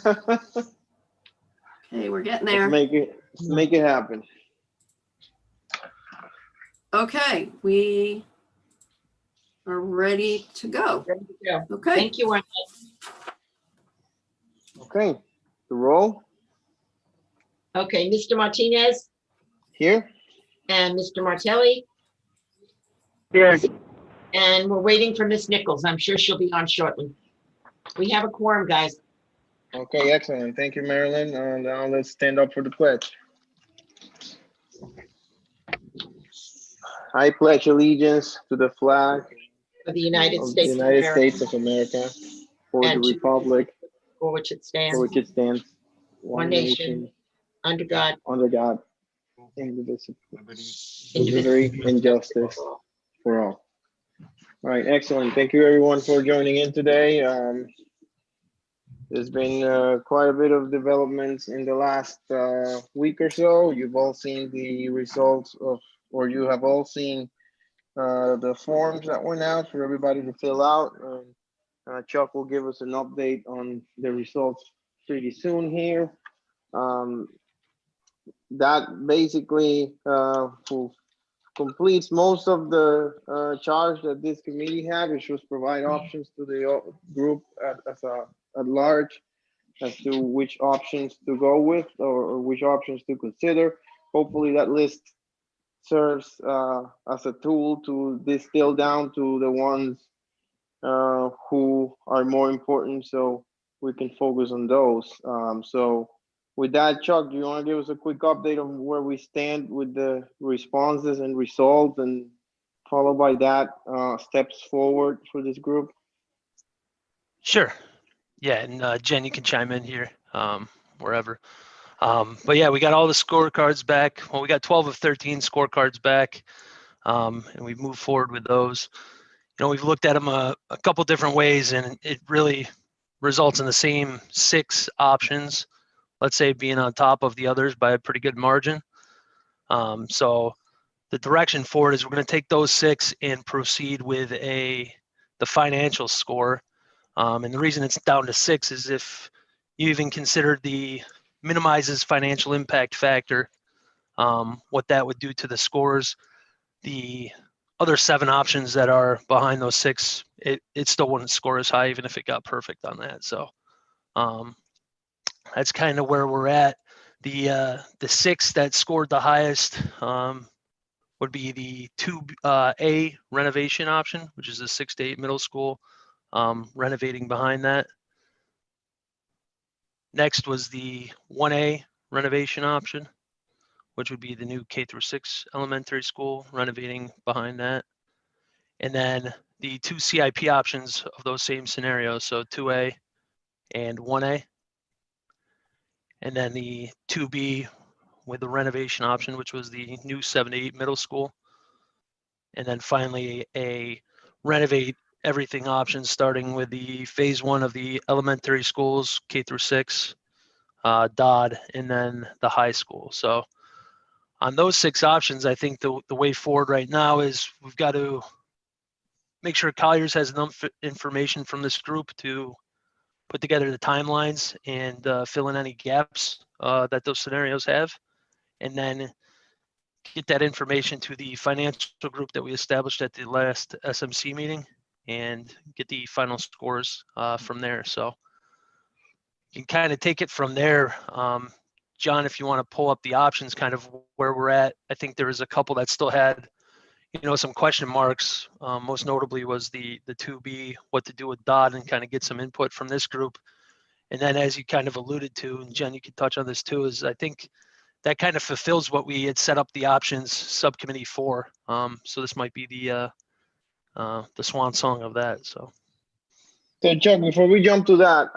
Okay, we're getting there. Let's make it happen. Okay, we are ready to go. Ready to go. Okay. Thank you, Arnett. Okay, the roll Okay, Mr. Martinez here. and Mr. Martelli, Here. and we're waiting for Miss Nichols. I'm sure she'll be on shortly. We have a quorum, guys. Okay, excellent. Thank you, Marilyn. Now let's stand up for the pledge. I pledge allegiance to the flag For the United of the States of United America, States of America, for the and to republic for which it for stands, which it stands, one nation, under God, under God, indivisible, indivisible, liberty and justice for all. All right, excellent. Thank you, everyone, for joining in today. There's been quite a bit of developments in the last week or so. You've all seen the results of, or you have all seen the forms that went out for everybody to fill out. Chuck will give us an update on the results pretty soon here. That basically completes most of the charge that this committee had, which was provide options to the group at large as to which options to go with or which options to consider. Hopefully that list serves as a tool to distill down to the ones who are more important so we can focus on those. So with that, Chuck, do you want to give us a quick update on where we stand with the responses and results, and followed by that, steps forward for this group? Sure. Yeah, and Jen, you can chime in here, wherever. But yeah, we got all the scorecards back. Well, we got 12 of 13 scorecards back, and we've moved forward with those. You know, we've looked at them a couple different ways, and it really results in the same 6 options, let's say, being on top of the others by a pretty good margin. So the direction forward is we're going to take those 6 and proceed with the financial score. And the reason it's down to 6 is if you even consider the minimizes financial impact factor, what that would do to the scores. The other 7 options that are behind those 6, it still wouldn't score as high even if it got perfect on that. So that's kind of where we're at. The 6 that scored the highest would be the 2A renovation option, which is a 6 to 8 middle school, renovating behind that. Next was the 1A renovation option, which would be the new K through 6 elementary school, renovating behind that. And then the 2 CIP options of those same scenarios, so 2A and 1A. And then the 2B with the renovation option, which was the new 7 to 8 middle school. And then finally a renovate everything options, starting with the phase 1 of the elementary schools, K through 6, Dodd, and then the high school. So on those 6 options, I think the way forward right now is we've got to make sure Colliers has enough information from this group to put together the timelines and fill in any gaps that those scenarios have, and then get that information to the financial group that we established at the last SMC meeting and get the final scores from there. So you can kind of take it from there. John, if you want to pull up the options, kind of where we're at, I think there was a couple that still had, some question marks. Most notably was the 2B, what to do with Dodd, and kind of get some input from this group. And then as you kind of alluded to, and Jen, you could touch on this too, is I think that kind of fulfills what we had set up the options subcommittee for. So this might be the swan song of that. So Chuck, before we jump to that,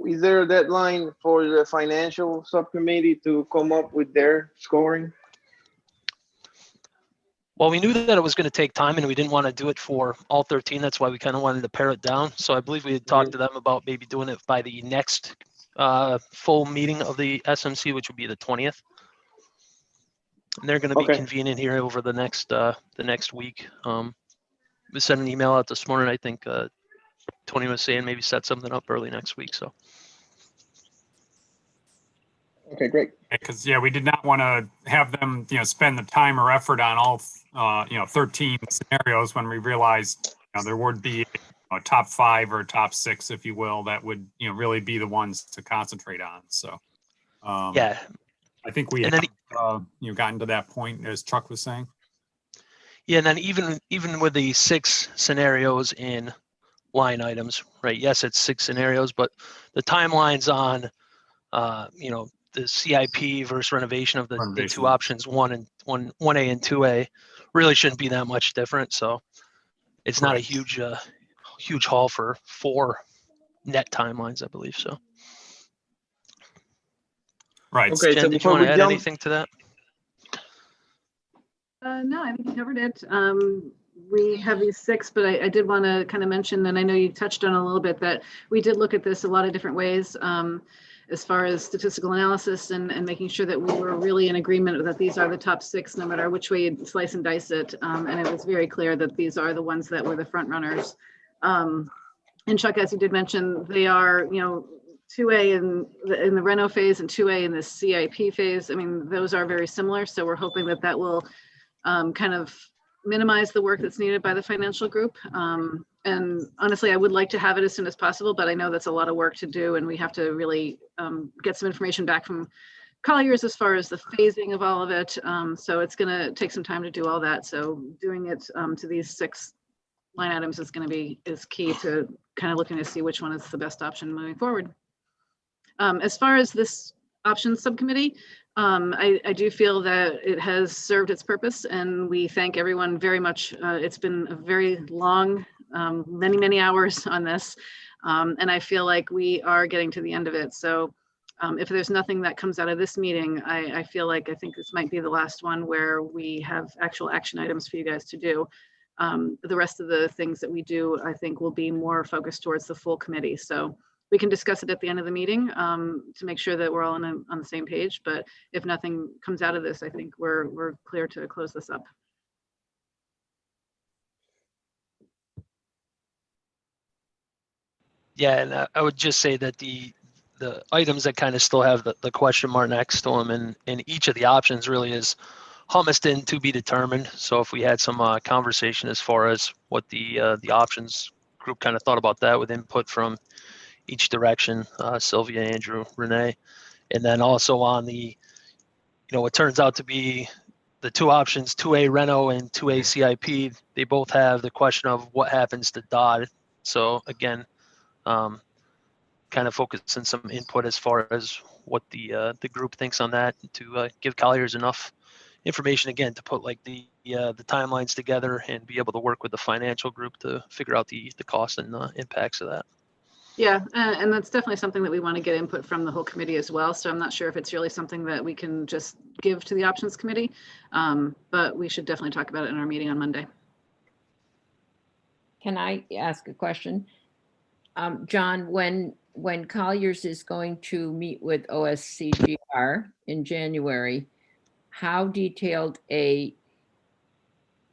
is there a deadline for the financial subcommittee to come up with their scoring? Well, we knew that it was going to take time, and we didn't want to do it for all 13. That's why we kind of wanted to pare it down. So I believe we had talked to them about maybe doing it by the next full meeting of the SMC, which would be the 20th. And they're going to be convening here over the next week. We sent an email out this morning. I think Tony was saying maybe set something up early next week. So Okay, great. Because, yeah, we did not want to have them, spend the time or effort on all, 13 scenarios when we realized, there would be a top 5 or top 6, if you will, that would, really be the ones to concentrate on. So, Yeah. I think we And have, then gotten to that point, as Chuck was saying. Yeah, and then even with the 6 scenarios in line items, right? Yes, it's 6 scenarios, but the timelines on, the CIP versus renovation of the 2 Renovation. options, 1A and 2A, really shouldn't be that much different. So it's not a Correct. huge haul for 4 net timelines, I believe. So Right. Okay, so Jen, did you before want we to add jump, anything to that? No, I think you covered it. We have these 6, but I did want to kind of mention, and I know you touched on a little bit, that we did look at this a lot of different ways as far as statistical analysis and making sure that we were really in agreement that these are the top 6, no matter which way you slice and dice it. And it was very clear that these are the ones that were the front runners. And Chuck, as you did mention, they are, 2A in the reno phase and 2A in the CIP phase. I mean, those are very similar. So we're hoping that that will kind of minimize the work that's needed by the financial group. And honestly, I would like to have it as soon as possible, but I know that's a lot of work to do, and we have to really get some information back from Colliers as far as the phasing of all of it. So it's going to take some time to do all that. So doing it to these 6 line items is key to kind of looking to see which one is the best option moving forward. As far as this options subcommittee, I do feel that it has served its purpose, and we thank everyone very much. It's been a very long, many hours on this, and I feel like we are getting to the end of it. So if there's nothing that comes out of this meeting, I think this might be the last one where we have actual action items for you guys to do. The rest of the things that we do, I think, will be more focused towards the full committee. So we can discuss it at the end of the meeting to make sure that we're all on the same page. But if nothing comes out of this, I think we're clear to close this up. Yeah, and I would just say that the items that kind of still have the question mark next to them, and each of the options really is Humiston to be determined. So if we had some conversation as far as what the options group kind of thought about that, with input from each direction, Sylvia, Andrew, Renee, and then also on the, what turns out to be the 2 options, 2A Reno and 2A CIP, they both have the question of what happens to Dodd. So again, kind of focusing some input as far as what the group thinks on that, to give Colliers enough information again to put like the timelines together and be able to work with the financial group to figure out the cost and impacts of that. Yeah, and that's definitely something that we want to get input from the whole committee as well. So I'm not sure if it's really something that we can just give to the options committee, but we should definitely talk about it in our meeting on Monday. Can I ask a question? John, when Colliers is going to meet with OSCGR in January, how detailed a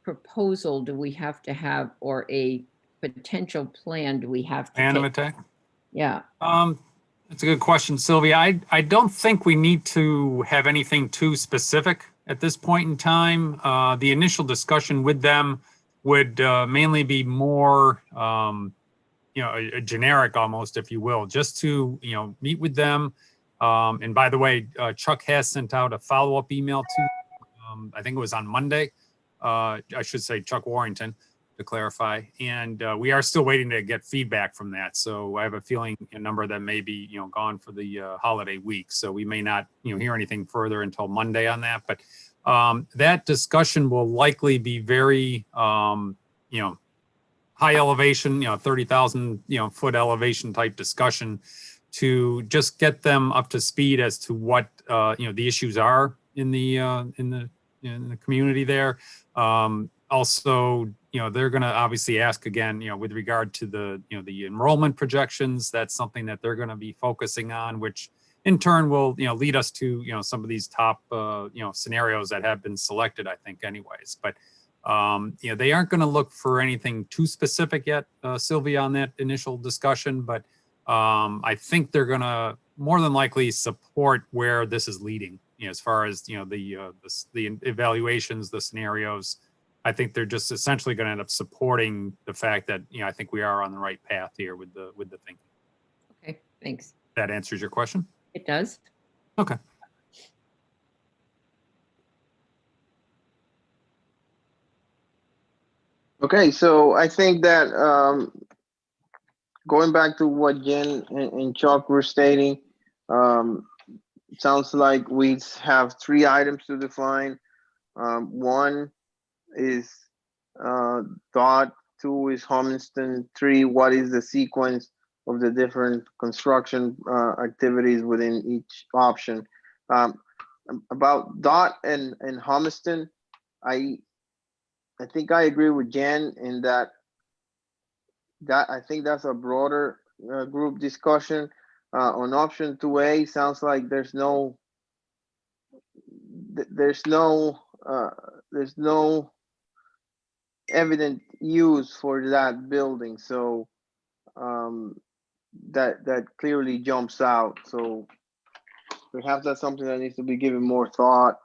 proposal do we have to have, or a potential plan do we have to Plan of take? attack? Yeah. That's a good question, Sylvia. I don't think we need to have anything too specific at this point in time. The initial discussion with them would mainly be more, a generic almost, if you will, just to, meet with them. And by the way, Chuck has sent out a follow-up email to, I think it was on Monday. I should say Chuck Warrington, to clarify. And we are still waiting to get feedback from that. So I have a feeling a number of them may be, gone for the holiday week. So we may not, hear anything further until Monday on that. But that discussion will likely be very, high elevation, 30,000, foot elevation type discussion, to just get them up to speed as to what, the issues are in the community there. Also, they're going to obviously ask again, with regard to the, the enrollment projections. That's something that they're going to be focusing on, which in turn will, lead us to, some of these top, scenarios that have been selected, I think anyways. But, they aren't going to look for anything too specific yet, Sylvia, on that initial discussion. But I think they're going to more than likely support where this is leading, as far as, the evaluations, the scenarios. I think they're just essentially going to end up supporting the fact that, I think we are on the right path here with the thinking. Okay, thanks. That answers your question? It does. Okay. Okay, so I think that going back to what Jen and Chuck were stating, it sounds like we have 3 items to define. One is dot, 2 is Homiston, 3, what is the sequence of the different construction activities within each option. About dot and Homiston, I think I agree with Jen in that I think that's a broader group discussion. On option 2A, sounds like there's no evident use for that building, so that clearly jumps out. So perhaps that's something that needs to be given more thought.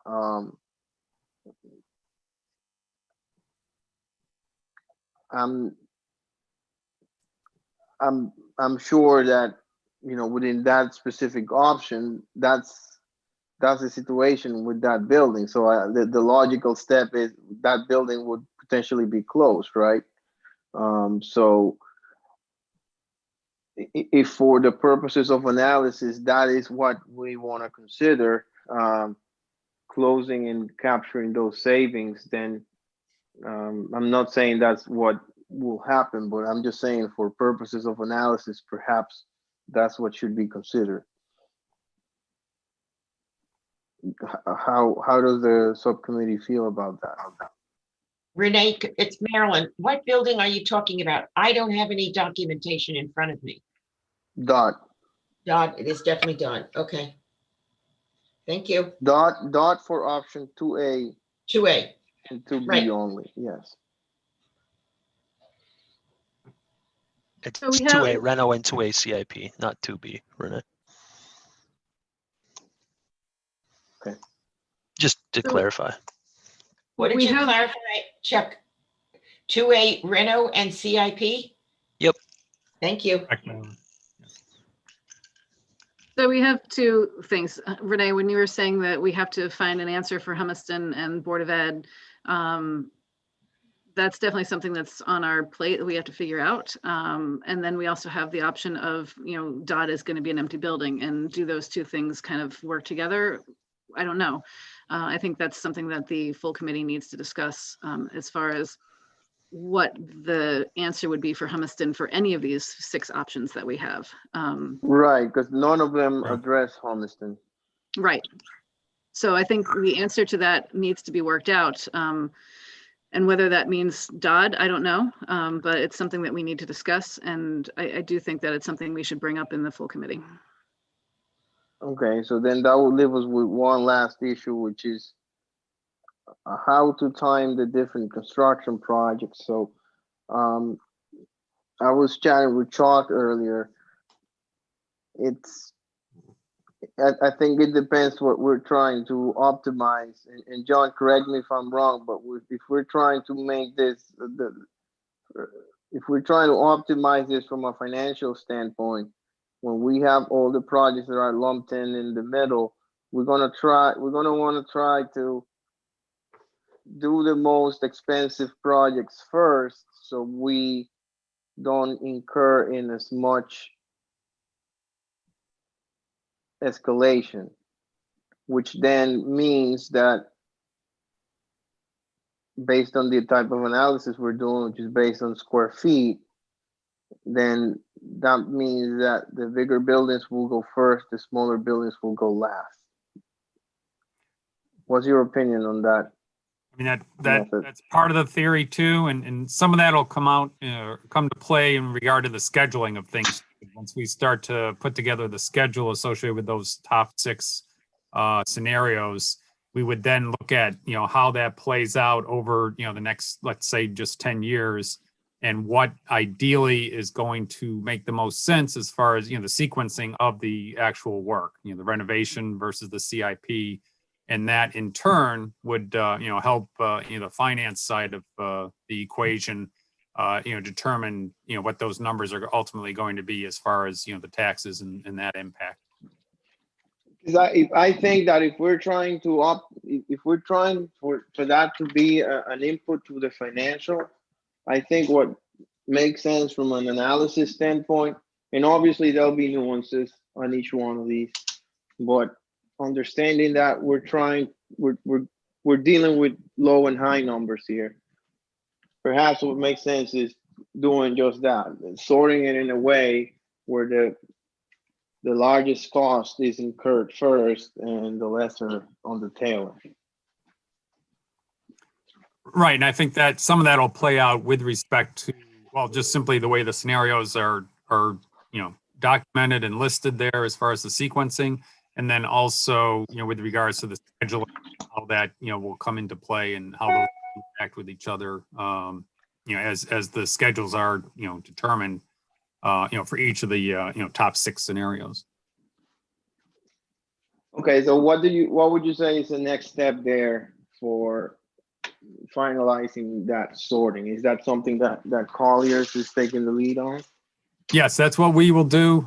I'm sure that, within that specific option, that's the situation with that building. So the logical step is that building would potentially be closed, right? So if for the purposes of analysis, that is what we want to consider, closing and capturing those savings, then I'm not saying that's what will happen, but I'm just saying for purposes of analysis, perhaps that's what should be considered. How does the subcommittee feel about that? Renee, it's Marilyn. What building are you talking about? I don't have any documentation in front of me. Dot. Dot, it is definitely done. Okay. Thank you. Dot for option 2A 2A. and 2B Right. only, yes. It's So we have- 2A Reno and 2A CIP, not 2B, Renee. Okay. Just to So- clarify. What did We you have- clarify, Chuck? 2A Reno and CIP? Yep. Thank you. Correct, Marilyn. So we have 2 things. Renee, when you were saying that we have to find an answer for Humiston and Board of Ed, that's definitely something that's on our plate that we have to figure out. And then we also have the option of, DOT is going to be an empty building, and do those 2 things kind of work together? I don't know. I think that's something that the full committee needs to discuss, as far as what the answer would be for Humiston for any of these 6 options that we have. Right, because none of them Right. address Homiston. Right. So I think the answer to that needs to be worked out. And whether that means DOD, I don't know, but it's something that we need to discuss. And I do think that it's something we should bring up in the full committee. Okay, so then that will leave us with one last issue, which is how to time the different construction projects. So I was chatting with Chalk earlier. I think it depends what we're trying to optimize. And John, correct me if I'm wrong, but if we're trying to make this, if we're trying to optimize this from a financial standpoint, when we have all the projects that are lumped in the middle, we're gonna want to try to do the most expensive projects first, so we don't incur in as much escalation, which then means that based on the type of analysis we're doing, which is based on square feet, then that means that the bigger buildings will go first, the smaller buildings will go last. What's your opinion on that? I mean, that's part of the theory too, and some of that will come to play in regard to the scheduling of things. Once we start to put together the schedule associated with those top 6 scenarios, we would then look at, how that plays out over, the next, let's say, just 10 years. and what ideally is going to make the most sense as far as, the sequencing of the actual work, the renovation versus the CIP. And that in turn would, help, the finance side of the equation, determine, what those numbers are ultimately going to be as far as, the taxes and that impact. Because I think that if we're trying to if we're trying for that to be an input to the financial, I think what makes sense from an analysis standpoint, and obviously there'll be nuances on each one of these, but understanding that we're dealing with low and high numbers here. Perhaps what makes sense is doing just that, sorting it in a way where the largest cost is incurred first and the lesser on the tail end. Right, and I think that some of that will play out with respect to, well, just simply the way the scenarios are documented and listed there as far as the sequencing, and then also, with regards to the schedule, how that, will come into play and how those interact with each other, as the schedules are, determined, for each of the, top 6 scenarios. Okay, so what would you say is the next step there for finalizing that sorting? Is that something that Colliers is taking the lead on? Yes, that's what we will do.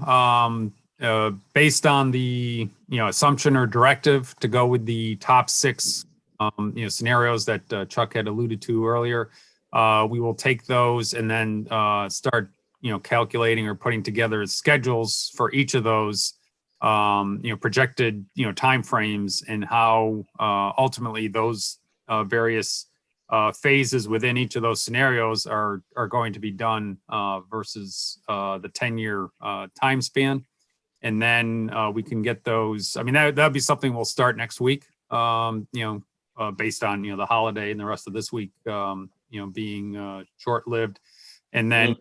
Based on the, assumption or directive to go with the top 6, scenarios that Chuck had alluded to earlier, we will take those and then start, calculating or putting together schedules for each of those, projected, timeframes, and how ultimately those various phases within each of those scenarios are going to be done versus the 10-year time span. And then we can get those. I mean, that'll be something we'll start next week, based on, the holiday and the rest of this week, being short-lived. And then,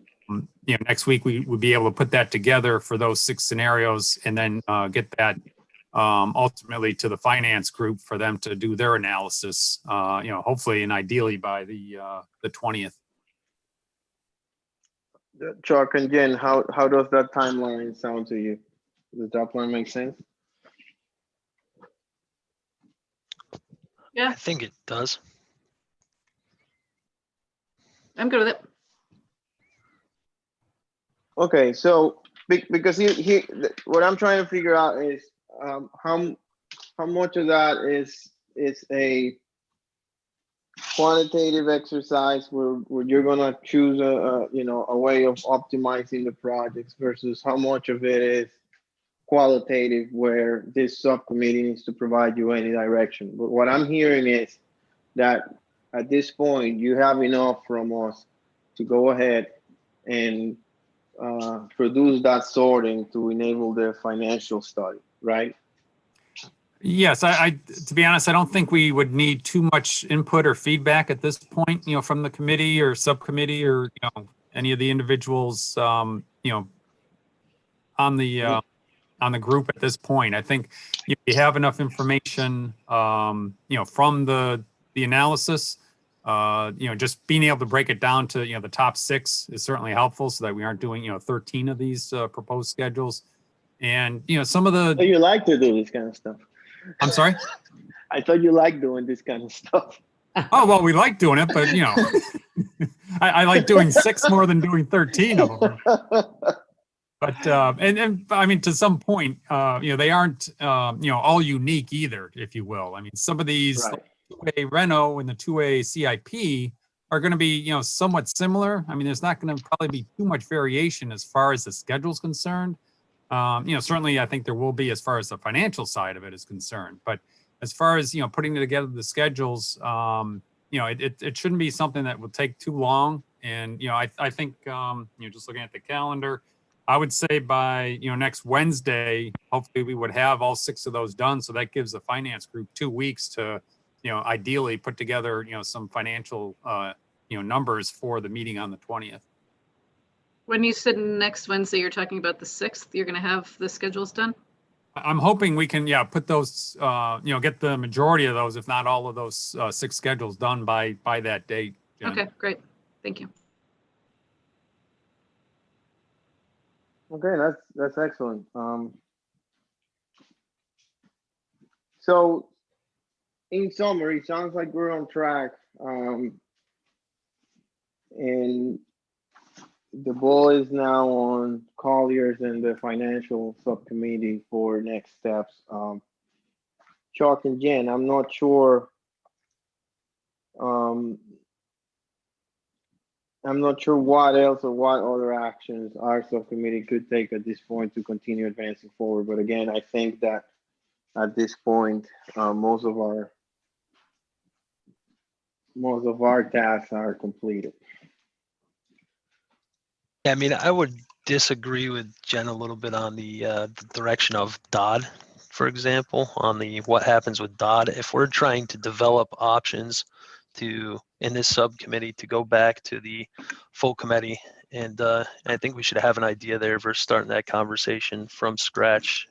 next week we would be able to put that together for those 6 scenarios and then get that ultimately to the finance group for them to do their analysis, hopefully and ideally by the 20th. Chuck and Jen, how does that timeline sound to you? Does that plan make sense? Yeah, I think it does. I'm good with it. Okay, so because what I'm trying to figure out is how much of that is a quantitative exercise where you're gonna choose a way of optimizing the projects versus how much of it is qualitative where this subcommittee needs to provide you any direction. But what I'm hearing is that at this point you have enough from us to go ahead and produce that sorting to enable the financial study, right? Yes, I to be honest, I don't think we would need too much input or feedback at this point, from the committee or subcommittee or, any of the individuals, on the group at this point. I think you have enough information, from the analysis, just being able to break it down to, the top 6 is certainly helpful so that we aren't doing, 13 of these proposed schedules. And, some of the. So you like to do this kind of stuff. I'm sorry? I thought you like doing this kind of stuff. Oh, well, we like doing it, but, I like doing 6 more than doing 13 of them. But, and I mean, to some point, they aren't, all unique either, if you will. I mean, some of these, Right. Like 2A Reno and the 2A CIP are going to be, somewhat similar. I mean, there's not going to probably be too much variation as far as the schedule's concerned. Certainly, I think there will be as far as the financial side of it is concerned. But as far as, putting together the schedules, it shouldn't be something that will take too long. And, I think, just looking at the calendar, I would say by, next Wednesday, hopefully we would have all 6 of those done. So that gives the finance group 2 weeks to, ideally put together, some financial, numbers for the meeting on the 20th. When you said next Wednesday, you're talking about the 6th, you're going to have the schedules done? I'm hoping we can, put those, get the majority of those, if not all of those 6 schedules done by that date. Jen. Okay, great. Thank you. Okay, that's excellent. So in summary, sounds like we're on track. And the ball is now on Colliers and the financial subcommittee for next steps. Chuck and Jen, I'm not sure. I'm not sure what else or what other actions our subcommittee could take at this point to continue advancing forward. But again, I think that at this point, most of our tasks are completed. Yeah, I mean, I would disagree with Jen a little bit on the direction of Dodd, for example, on the what happens with Dodd. If we're trying to develop options to, in this subcommittee, to go back to the full committee, and I think we should have an idea there versus starting that conversation from scratch.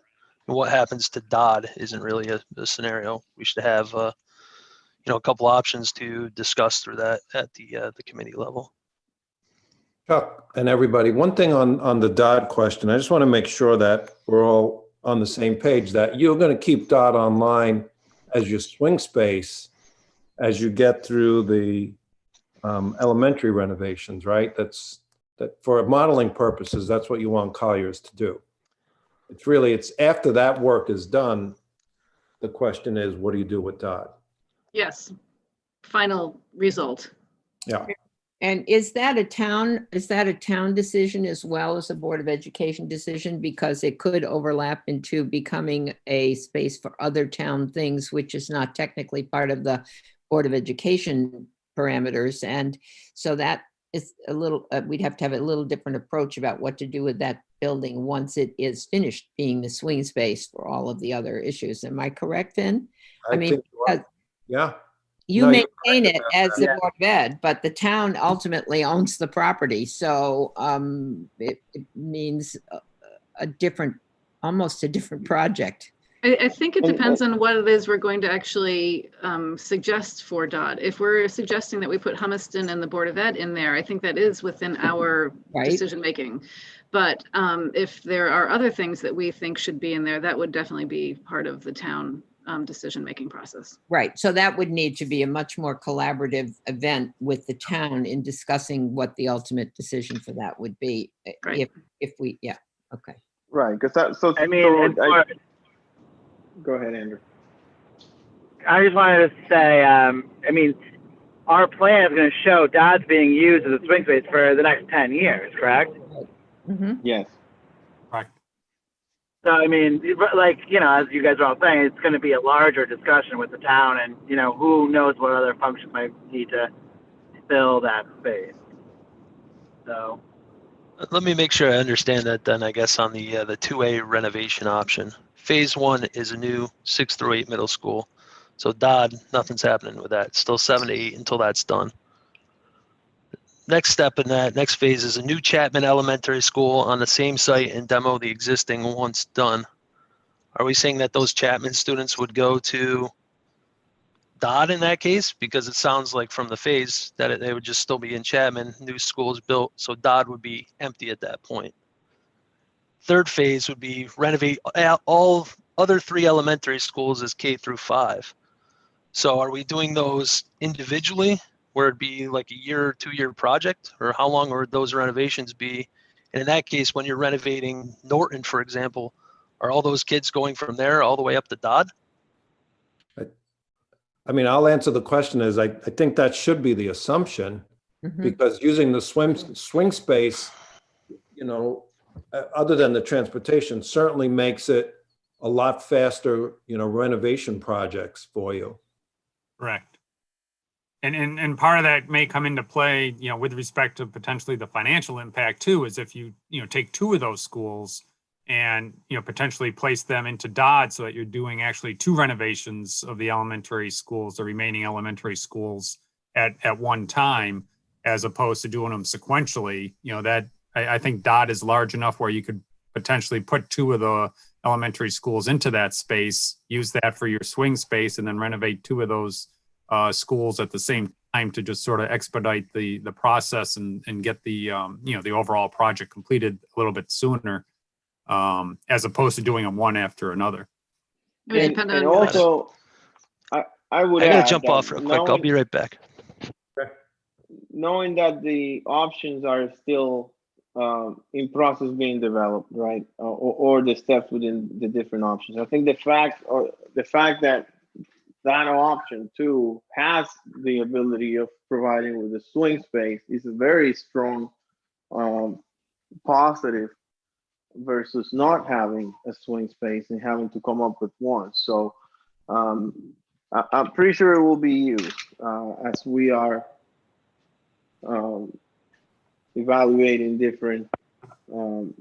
And what happens to Dodd isn't really a scenario. We should have a couple options to discuss through that at the committee level. Chuck and everybody, one thing on the Dodd question, I just want to make sure that we're all on the same page, that you're going to keep Dodd online as your swing space as you get through the elementary renovations, right? That for modeling purposes, that's what you want Colliers to do. It's after that work is done, the question is, what do you do with Dodd? Yes, final result. Yeah. And is that a town decision as well as a Board of Education decision? Because it could overlap into becoming a space for other town things, which is not technically part of the Board of Education parameters. And so that is a little, we'd have to have a little different approach about what to do with that building once it is finished being the swing space for all of the other issues. Am I correct, Finn? I mean, think you are. Yeah. you No, you're maintain correct it about as that. the Board of Ed, but the town ultimately owns the property. So it means almost a different project. I think it depends on what it is we're going to actually suggest for Dodd. If we're suggesting that we put Humiston and the Board of Ed in there, I think that is within our Right. decision making. But if there are other things that we think should be in there, that would definitely be part of the town decision making process. Right. So that would need to be a much more collaborative event with the town in discussing what the ultimate decision for that would be. Right. If we, yeah. Okay. Right, because that, so, I mean, go ahead, Andrew. I just wanted to say, I mean, our plan is going to show Dodd's being used as a swing space for the next 10 years, correct? Mm-hmm. Yes. Right. So, I mean, like, as you guys are all saying, it's going to be a larger discussion with the town, and, who knows what other functions might need to fill that space. So. Let me make sure I understand that then, I guess, on the 2A renovation option. Phase 1 is a new 6 through 8 middle school. So Dodd, nothing's happening with that. Still 7 to 8 until that's done. Next step in that next phase is a new Chapman Elementary School on the same site and demo the existing once done. Are we saying that those Chapman students would go to Dodd in that case? Because it sounds like from the phase that they would just still be in Chapman, new schools built, so Dodd would be empty at that point. Third phase would be renovate all other 3 elementary schools as K through 5. So are we doing those individually, where it'd be like a year or 2-year project, or how long would those renovations be? And in that case, when you're renovating Norton, for example, are all those kids going from there all the way up to Dodd? I mean, I'll answer the question is I think that should be the assumption, Mm-hmm. because using the swing space, other than the transportation, certainly makes it a lot faster, renovation projects for you. Correct. And part of that may come into play, with respect to potentially the financial impact too, is if you take 2 of those schools and, potentially place them into Dodd so that you're doing actually 2 renovations of the elementary schools, the remaining elementary schools at one time, as opposed to doing them sequentially, that I think Dodd is large enough where you could potentially put 2 of the elementary schools into that space, use that for your swing space, and then renovate 2 of those schools at the same time to just sort of expedite the process and get the the overall project completed a little bit sooner. as opposed to doing them one after another. It would And, depend and on- also, I would I gotta add jump that off real quick. I'll be right back. knowing that the options are still in process being developed, right? Or the steps within the different options. I think the fact that that option too has the ability of providing with the swing space is a very strong positive versus not having a swing space and having to come up with one. So I'm pretty sure it will be used as we are evaluating different alternatives.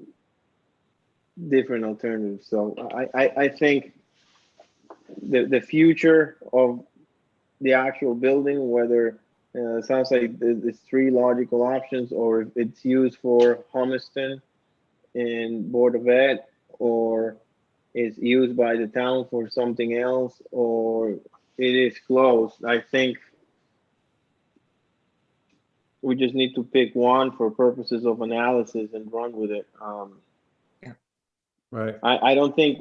So I think the future of the actual building, whether it sounds like there's three logical options, or if it's used for Humiston and Board of Ed, or is used by the town for something else, or it is closed. I think we just need to pick one for purposes of analysis and run with it. Right. I don't think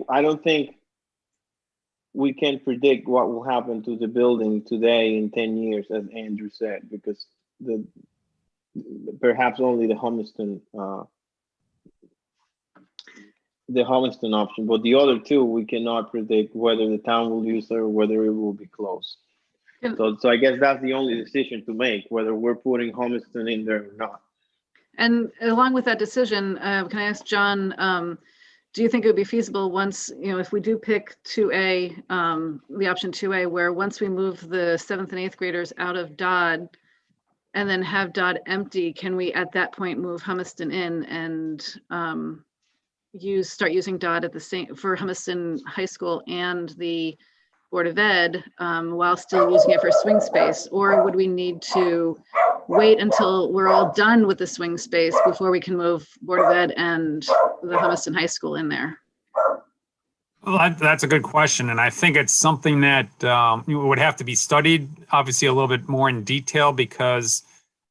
we can predict what will happen to the building today in 10 years, as Andrew said, because perhaps only the Humiston option, but the other two we cannot predict whether the town will use it or whether it will be closed. So I guess that's the only decision to make, whether we're putting Humiston in there or not. And along with that decision, can I ask John, do you think it would be feasible once, if we do pick 2A, the option 2A, where once we move the 7th and 8th graders out of Dodd and then have Dodd empty, can we at that point move Humiston in and start using Dodd at the same for Humiston High School and the Board of Ed while still using it for swing space? Or would we need to wait until we're all done with the swing space before we can move Board of Ed and the Humiston High School in there? Well, that's a good question. And I think it's something that would have to be studied, obviously, a little bit more in detail, because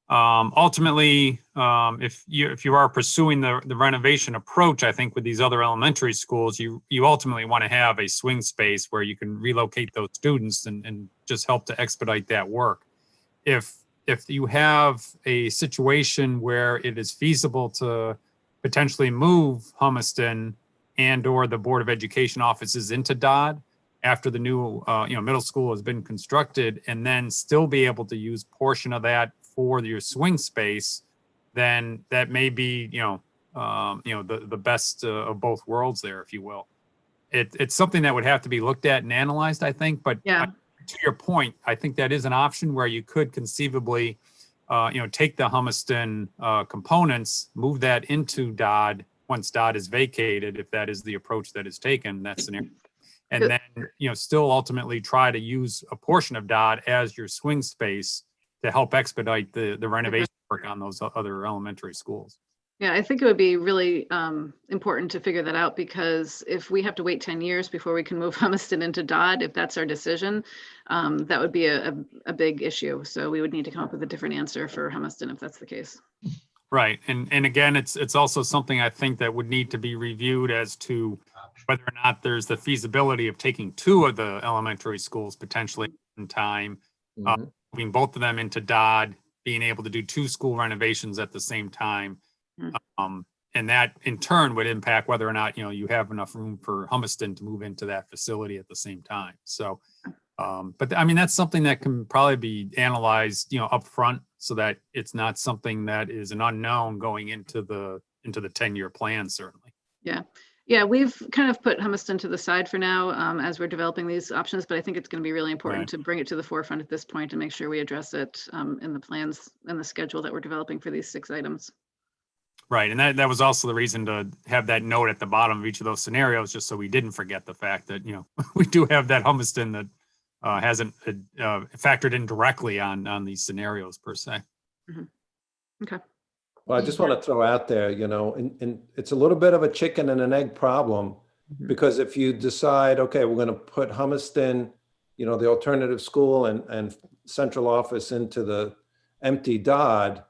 ultimately, if you are pursuing the renovation approach, I think with these other elementary schools, you ultimately want to have a swing space where you can relocate those students and just help to expedite that work. If you have a situation where it is feasible to potentially move Humiston and or the Board of Education offices into Dodd after the new middle school has been constructed, and then still be able to use portion of that for your swing space, then that may be the best of both worlds there, if you will. It's something that would have to be looked at and analyzed, I think. But yeah, to your point, I think that is an option where you could conceivably take the Humiston components, move that into Dodd once Dodd is vacated, if that is the approach that is taken, that scenario. And then, still ultimately try to use a portion of Dodd as your swing space to help expedite the renovation work on those other elementary schools. Yeah, I think it would be really important to figure that out, because if we have to wait 10 years before we can move Humiston into Dodd, if that's our decision, that would be a big issue. So we would need to come up with a different answer for Humiston if that's the case. Right. And again, it's also something I think that would need to be reviewed as to whether or not there's the feasibility of taking two of the elementary schools potentially in time, moving both of them into Dodd, being able to do two school renovations at the same time. And that in turn would impact whether or not, you have enough room for Humiston to move into that facility at the same time. So, but I mean, that's something that can probably be analyzed, up front, so that it's not something that is an unknown going into the 10-year plan, certainly. Yeah, we've kind of put Humiston to the side for now as we're developing these options, but I think it's going to be really important to bring it to the forefront at this point and make sure we address it in the plans and the schedule that we're developing for these 6 items. Right, and that was also the reason to have that note at the bottom of each of those scenarios, just so we didn't forget the fact that, we do have that Humiston that hasn't factored in directly on these scenarios per se. Okay. Well, I just want to throw out there, and it's a little bit of a chicken and an egg problem, because if you decide, okay, we're going to put Humiston, the alternative school and central office into the empty Dodd,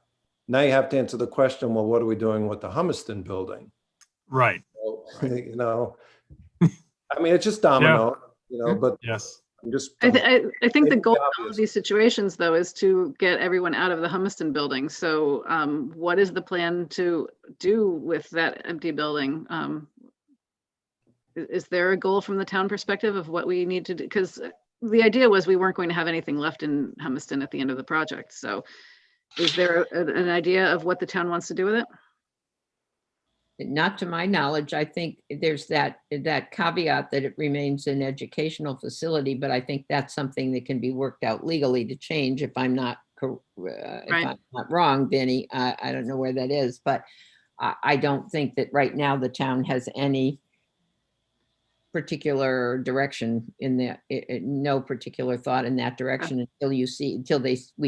now you have to answer the question, well, what are we doing with the Humiston building? Right. You know, I mean, it's just domino, you know, but Yes. I'm just. I think the Maybe goal of all obvious. of these situations, though, is to get everyone out of the Humiston building. So what is the plan to do with that empty building? Is there a goal from the town perspective of what we need to do? Because the idea was we weren't going to have anything left in Humiston at the end of the project. So is there an idea of what the town wants to do with it? Not to my knowledge. I think there's that caveat that it remains an educational facility, but I think that's something that can be worked out legally to change if I'm not wrong, Vinny. I don't know where that is, but I don't think that right now the town has any particular direction in that, no particular thought in that direction until we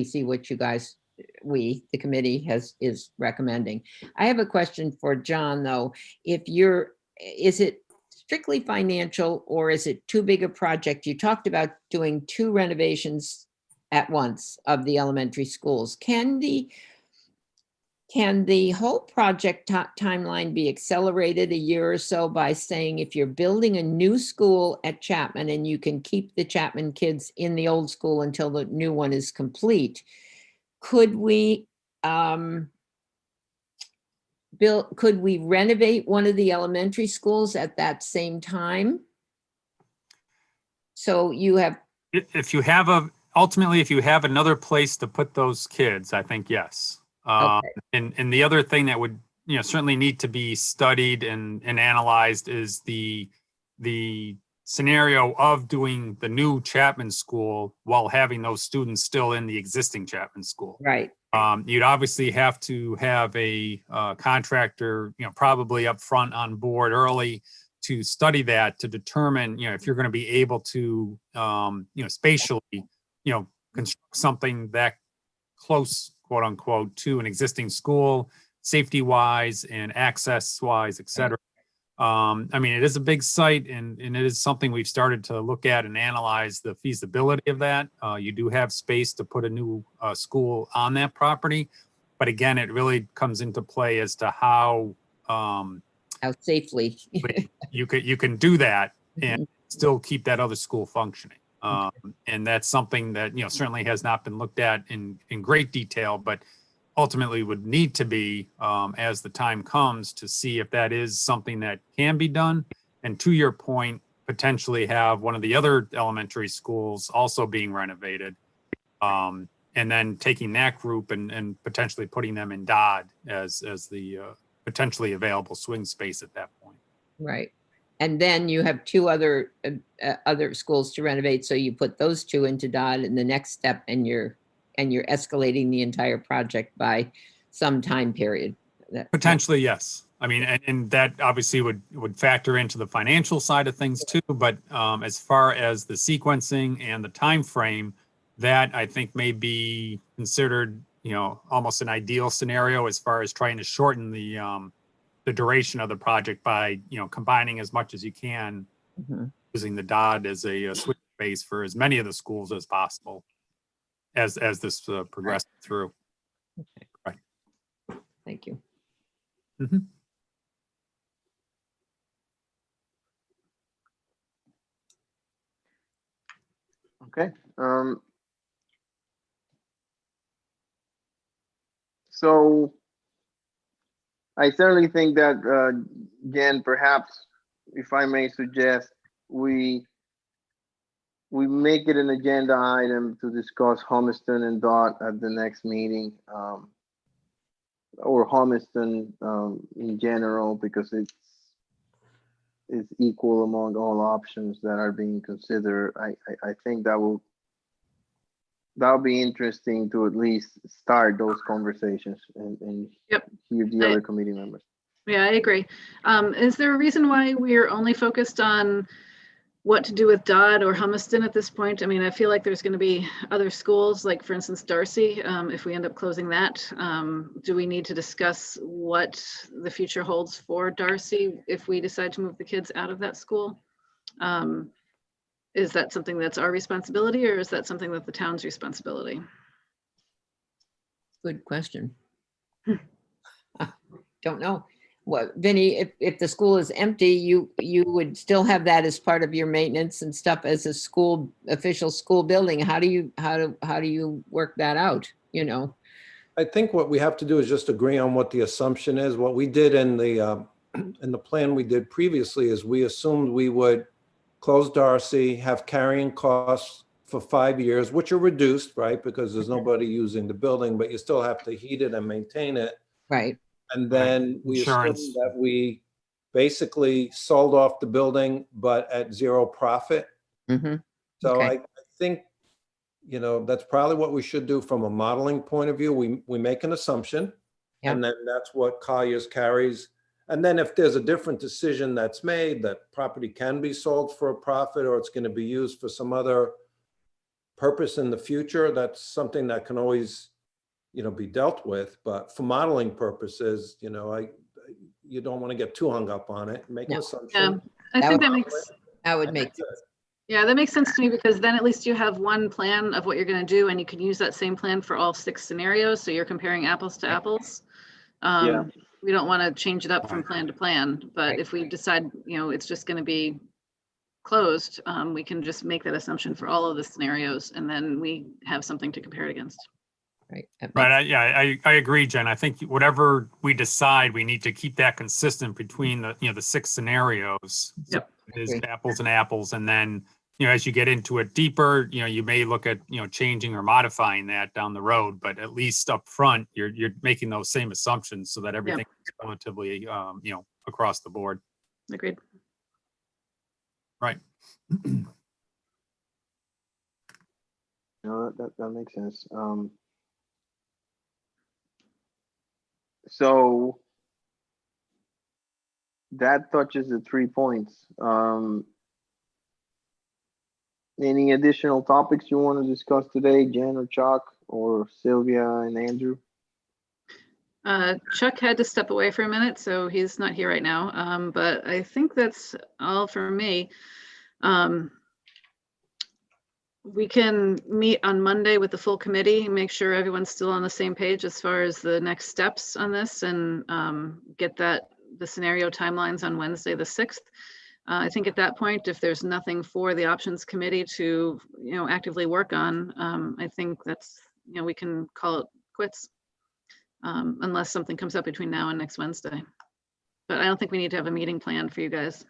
see what you guys, the committee is recommending. I have a question for John, though. Is it strictly financial or is it too big a project? You talked about doing 2 renovations at once of the elementary schools. Can the whole project timeline be accelerated a year or so by saying if you're building a new school at Chapman and you can keep the Chapman kids in the old school until the new one is complete, could we renovate one of the elementary schools at that same time? So you have. Ultimately, if you have another place to put those kids, I think yes. Okay. And the other thing that would, certainly need to be studied and analyzed is the scenario of doing the new Chapman school while having those students still in the existing Chapman school. Right. You'd obviously have to have a contractor, probably up front on board early to study that, to determine, if you're going to be able to, spatially, construct something that close, quote unquote, to an existing school, safety wise and access wise, et cetera. I mean, it is a big site and it is something we've started to look at and analyze the feasibility of that. You do have space to put a new school on that property. But again, it really comes into play as to how safely you can do that and still keep that other school functioning. And that's something that, certainly has not been looked at in great detail, but ultimately would need to be as the time comes to see if that is something that can be done. And to your point, potentially have one of the other elementary schools also being renovated. And then taking that group and potentially putting them in Dodd as the potentially available swing space at that point. Right. And then you have 2 other schools to renovate. So you put those 2 into Dodd in the next step, and you're escalating the entire project by some time period. Potentially, yes. I mean, and that obviously would factor into the financial side of things too. But as far as the sequencing and the time frame, that I think may be considered, almost an ideal scenario as far as trying to shorten the duration of the project by, combining as much as you can, using the Dodd as a switch base for as many of the schools as possible as this progresses through. Okay. Right. Thank you. Okay. So I certainly think that, Jen, perhaps, if I may suggest, we make it an agenda item to discuss Humiston and Dot at the next meeting, or Humiston in general, because it's equal among all options that are being considered. I think that'll be interesting to at least start those conversations and hear the other committee members. Yeah, I agree. Is there a reason why we're only focused on what to do with Dodd or Humiston at this point? I mean, I feel like there's going to be other schools, like for instance, Darcy, if we end up closing that. Do we need to discuss what the future holds for Darcy if we decide to move the kids out of that school? Is that something that's our responsibility, or is that something that the town's responsibility? Good question. Don't know. what, Vinny, if the school is empty, you would still have that as part of your maintenance and stuff as a school, official school building. How do you work that out, you know? I think what we have to do is just agree on what the assumption is. What we did in the plan we did previously is we assumed we would close Darcy, have carrying costs for 5 years, which are reduced, right? Because there's nobody using the building, but you still have to heat it and maintain it. Right. And then we Insurance. assumed that we basically sold off the building, but at zero profit. Mm-hmm. So Okay. I think, you know, that's probably what we should do from a modeling point of view. We make an assumption, Yeah. and then that's what Colliers carries. And then if there's a different decision that's made, that property can be sold for a profit or it's going to be used for some other purpose in the future, that's something that can always, you know, be dealt with. But for modeling purposes, you know, you don't want to get too hung up on it. Make an No. assumption. I That think would- that makes, That would make sense. yeah, that makes sense to me, because then at least you have one plan of what you're going to do, and you can use that same plan for all 6 scenarios. So you're comparing apples to apples. Yeah. We don't want to change it up from Right. plan to plan, but Right. if we decide, you know, it's just going to be closed, we can just make that assumption for all of the scenarios, and then we have something to compare it against. Right. That Right, makes- I agree, Jen. I think whatever we decide, we need to keep that consistent between the, you know, the 6 scenarios. So Yep. it is Agree. apples and apples, and then, you know, as you get into it deeper, you know, you may look at, you know, changing or modifying that down the road, but at least up front, you're making those same assumptions so that everything is relatively, you know, across the board. Agreed. Right. No, that makes sense. So that touches the 3 points. Any additional topics you want to discuss today, Jen or Chuck or Sylvia and Andrew? Chuck had to step away for a minute, so he's not here right now. But I think that's all for me. We can meet on Monday with the full committee, make sure everyone's still on the same page as far as the next steps on this, and get the scenario timelines on Wednesday, the 6th. I think at that point, if there's nothing for the options committee to, you know, actively work on, I think that's, you know, we can call it quits, unless something comes up between now and next Wednesday. But I don't think we need to have a meeting planned for you guys.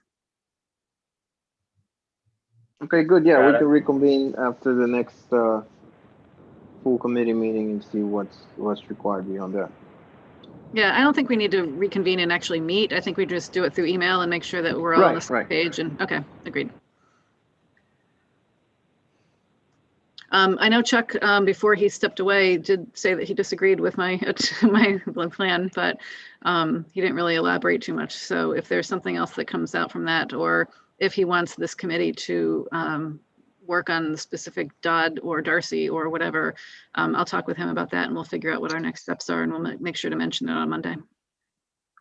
Okay, good. Yeah, Got we it. can reconvene after the next full committee meeting and see what's required beyond that. Yeah, I don't think we need to reconvene and actually meet. I think we just do it through email and make sure that we're all on the Right, same right. page. And okay, agreed. I know Chuck, before he stepped away, did say that he disagreed with my my plan, but he didn't really elaborate too much. So if there's something else that comes out from that, or if he wants this committee to work on the specific Dodd or Darcy or whatever, I'll talk with him about that, and we'll figure out what our next steps are, and we'll make sure to mention it on Monday.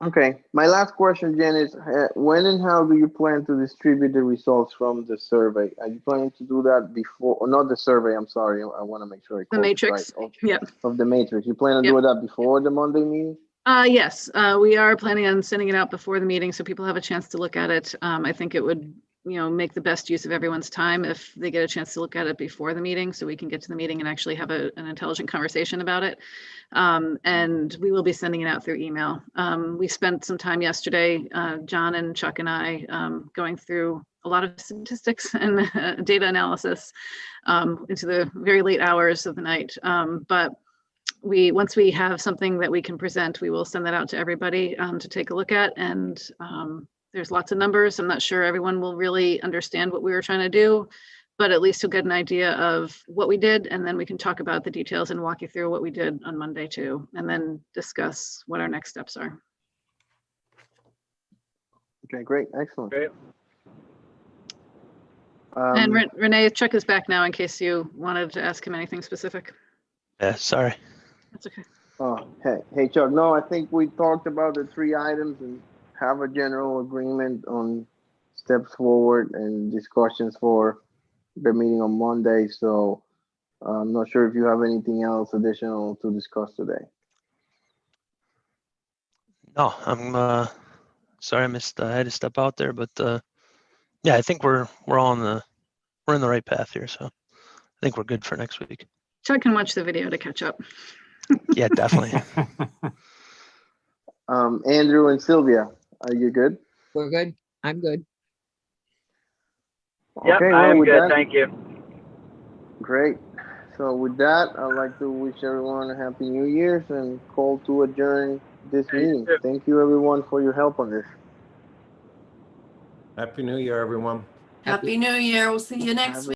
Okay, my last question, Jen, is when and how do you plan to distribute the results from the survey? Are you planning to do that before, or not the survey, I'm sorry, I want to make sure I The quote it matrix. right. Yep. Of the matrix. You plan to do that before the Monday meeting? Yes, we are planning on sending it out before the meeting so people have a chance to look at it. I think it would, you know, make the best use of everyone's time if they get a chance to look at it before the meeting, so we can get to the meeting and actually have an intelligent conversation about it. And we will be sending it out through email. We spent some time yesterday, John and Chuck and I, going through a lot of statistics and data analysis into the very late hours of the night. But once we have something that we can present, we will send that out to everybody to take a look at. And there's lots of numbers. I'm not sure everyone will really understand what we were trying to do, but at least you'll get an idea of what we did. And then we can talk about the details and walk you through what we did on Monday too, and then discuss what our next steps are. Okay, great, excellent. Great. And Renee, Chuck is back now in case you wanted to ask him anything specific. Yeah, sorry. That's okay. Oh, hey, Chuck. No, I think we talked about the 3 items and have a general agreement on steps forward and discussions for the meeting on Monday. So I'm not sure if you have anything else additional to discuss today. No, I'm sorry I missed. I had to step out there, but yeah, I think we're all we're in the right path here. So I think we're good for next week. Chuck can watch the video to catch up. Yeah, definitely. Andrew and Sylvia, are you good? We're good. I'm good. Yep, Okay, I well, am with good. that, Thank you. great. So with that, I'd like to wish everyone a happy New Year's and call to adjourn this Hey, you meeting. too. Thank you, everyone, for your help on this. Happy New Year, everyone. Happy New Year. We'll see you next Have a week.